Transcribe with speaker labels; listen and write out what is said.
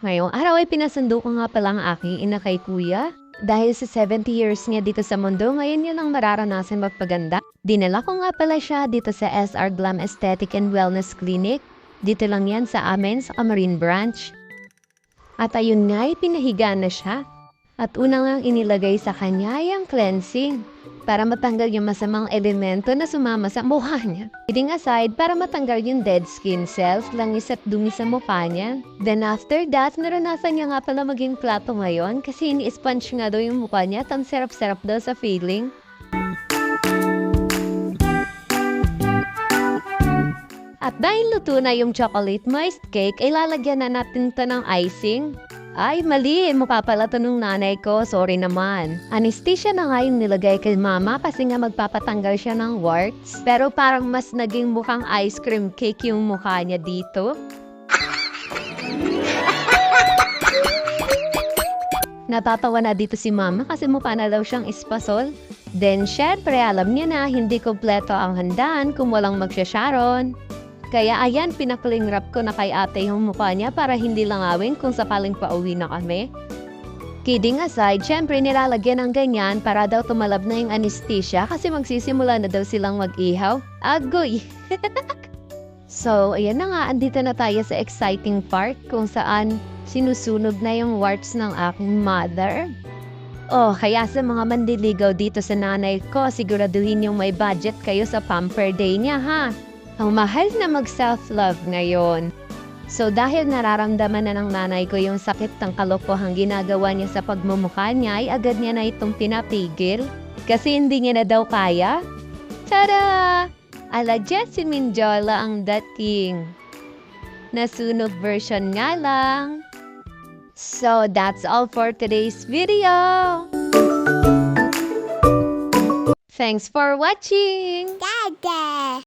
Speaker 1: Ngayong araw ay pinasundo ko nga pala ang aking ina kay kuya. Dahil sa 70 years niya dito sa mundo, ngayon yun ang mararanasan magpaganda. Dinala ko nga pala siya dito sa SR Glam Aesthetic and Wellness Clinic. Dito lang yan sa amin sa Camarine Branch. At ayun nga ay pinahiga na siya. At unang lang inilagay sa kanya ay ang cleansing para matanggal yung masamang elemento na sumama sa mukha niya. Kidding aside, para matanggal yung dead skin cells, langis at dumi sa mukha niya. Then after that, naranasan niya nga pala maging plato ngayon kasi ini-sponge nga daw yung mukha niya at ang sarap-sarap daw sa feeling. At dahil luto na yung chocolate moist cake, ay lalagyan na natin to ng icing. Ay, mali. Mukha pala to nung nanay ko. Sorry naman. Anesthesia na nga yung nilagay kay mama kasi nga magpapatanggal siya ng warts. Pero parang mas naging mukhang ice cream cake yung mukha niya dito. Natatawa na dito si mama kasi mukha na daw siyang espasol. Then, syempre, alam niya na hindi kompleto ang handaan kung walang magsasharon. Kaya ayan, pinakling wrap ko na kay ate yung mukha niya para hindi langawin kung sakaling pauwi na kami. Kidding aside, syempre nilalagyan ng ganyan para daw tumalab na yung anesthesia kasi magsisimula na daw silang mag-ihaw. Agoy! So, ayan na nga, andito na tayo sa exciting part kung saan sinusunog na yung warts ng aking mother. Oh, kaya sa mga mandiligaw dito sa nanay ko, siguraduhin yung may budget kayo sa pamper day niya, ha? Ang mahal na mag-self-love ngayon. So dahil nararamdaman na ng nanay ko yung sakit ng kalokohang ginagawa niya sa pagmumukha niya, ay agad niya na itong pinapigil. Kasi hindi niya na daw kaya. Tada! Ala Jessie Minjola ang dating. Nasunog version nga lang. So that's all for today's video. Thanks for watching!
Speaker 2: Dada!